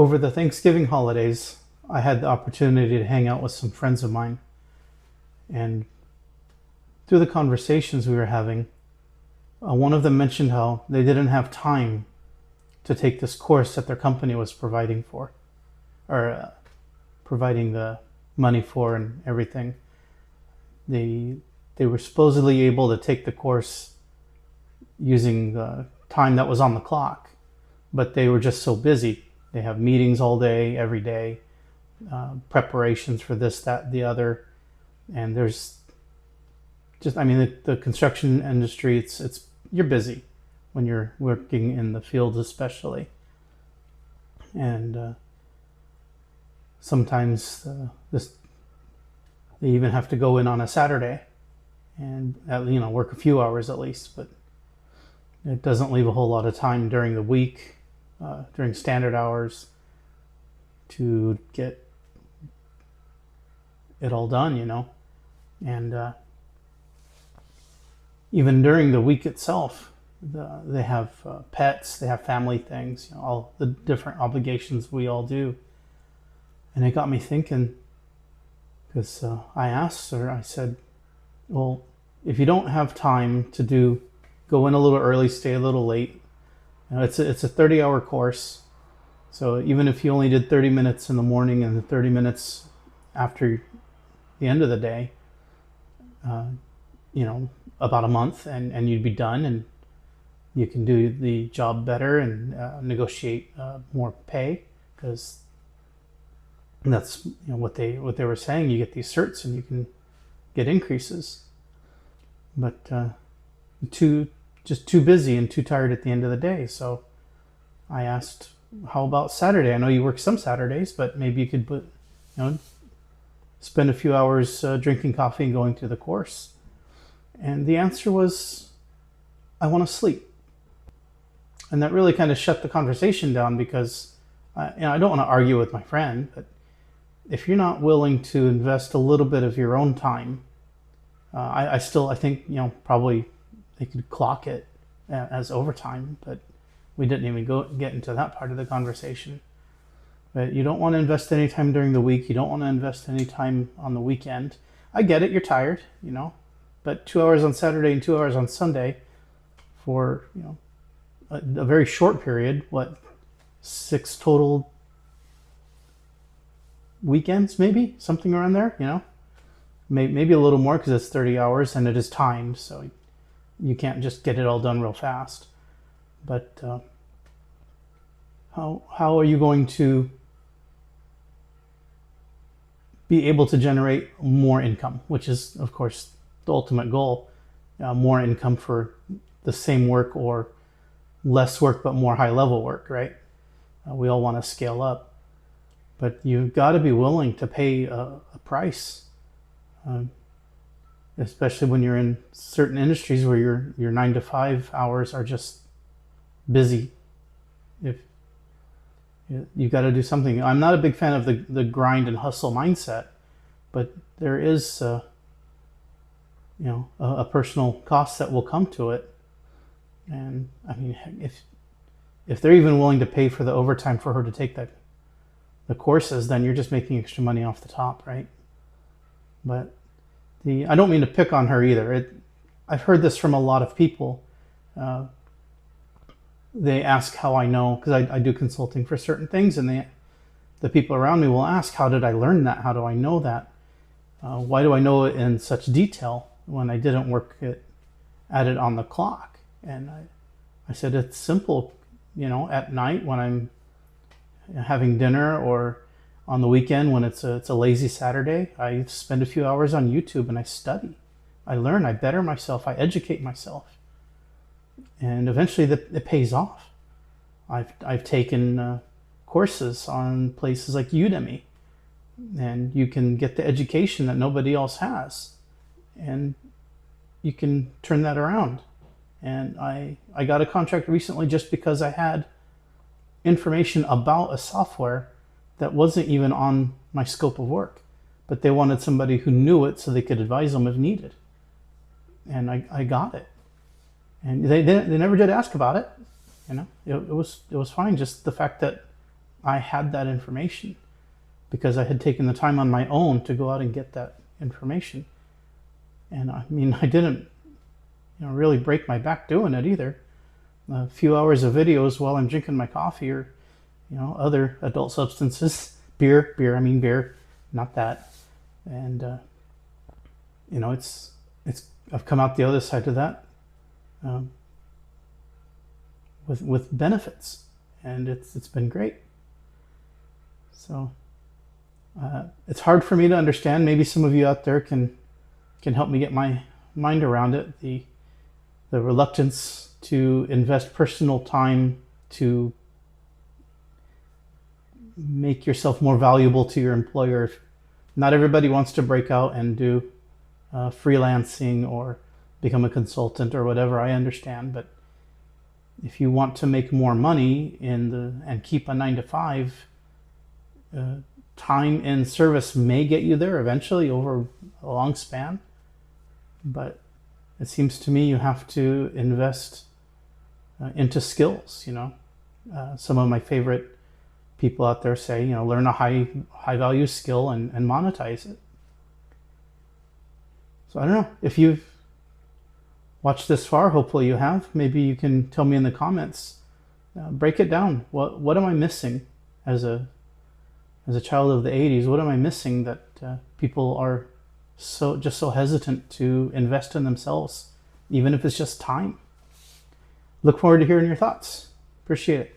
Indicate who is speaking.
Speaker 1: Over the Thanksgiving holidays, I had the opportunity to hang out with some friends of mine. And through the conversations we were having, one of them mentioned how they didn't have time to take this course that their company was providing for, or providing the money for and everything. They were supposedly able to take the course using the time that was on the clock, but they were just so busy. They have meetings all day, every day, preparations for this, that, the other, and there's just, I mean, the construction industry, it's you're busy when you're working in the fields, especially, and sometimes this they even have to go in on a Saturday and work a few hours at least, but it doesn't leave a whole lot of time during the week, during standard hours, to get it all done, and even during the week itself, they have pets, they have family things, all the different obligations we all do. And it got me thinking, because I asked her, I said, well, if you don't have time to go in a little early, stay a little late, it's a 30-hour course. So even if you only did 30 minutes in the morning and 30 minutes after the end of the day, about a month, and you'd be done, and you can do the job better and negotiate more pay, because that's what they were saying. You get these certs and you can get increases, but just too busy and too tired at the end of the day. So I asked, how about Saturday? I know you work some Saturdays, but maybe you could spend a few hours drinking coffee and going through the course. And the answer was, I want to sleep. And that really kind of shut the conversation down, because I don't want to argue with my friend, but if you're not willing to invest a little bit of your own time, I think probably they could clock it as overtime, but we didn't even get into that part of the conversation. But you don't want to invest any time during the week. You don't want to invest any time on the weekend. I get it, you're tired, but 2 hours on Saturday and 2 hours on Sunday for a very short period, 6 total weekends, maybe something around there, maybe a little more, because it's 30 hours and it is timed, so you can't just get it all done real fast. But how are you going to be able to generate more income, which is, of course, the ultimate goal? More income for the same work, or less work but more high level work, right? We all want to scale up, but you've got to be willing to pay a price, especially when you're in certain industries where your 9 to 5 hours are just busy. If you've got to do something. I'm not a big fan of the grind and hustle mindset, but there is a personal cost that will come to it. And I mean, if they're even willing to pay for the overtime for her to take the courses, then you're just making extra money off the top, right? But I don't mean to pick on her either. I've heard this from a lot of people. They ask how I know, because I do consulting for certain things, and the people around me will ask, how did I learn that? How do I know that? Why do I know it in such detail when I didn't work at it on the clock? And I said, it's simple. At night when I'm having dinner, or on the weekend when it's a lazy Saturday, I spend a few hours on YouTube and I study. I learn, I better myself, I educate myself. And eventually it pays off. I've taken courses on places like Udemy, and you can get the education that nobody else has, and you can turn that around. And I got a contract recently just because I had information about a software that wasn't even on my scope of work, but they wanted somebody who knew it so they could advise them if needed. And I got it. And they never did ask about it. It was fine. Just the fact that I had that information because I had taken the time on my own to go out and get that information. And I mean, I didn't, really break my back doing it either. A few hours of videos while I'm drinking my coffee or, other adult substances, beer, I mean beer, not that. And, I've come out the other side of that with benefits, and it's been great. So it's hard for me to understand. Maybe some of you out there can help me get my mind around it. The reluctance to invest personal time to make yourself more valuable to your employer. Not everybody wants to break out and do freelancing or become a consultant or whatever. I understand, but if you want to make more money and keep a 9 to 5, time in service may get you there eventually over a long span. But it seems to me you have to invest into skills. Some of my favorite people out there say, learn a high value skill and monetize it. So I don't know if you've watched this far. Hopefully you have. Maybe you can tell me in the comments. Break it down. What am I missing as a child of the 80s? What am I missing that people are so hesitant to invest in themselves, even if it's just time? Look forward to hearing your thoughts. Appreciate it.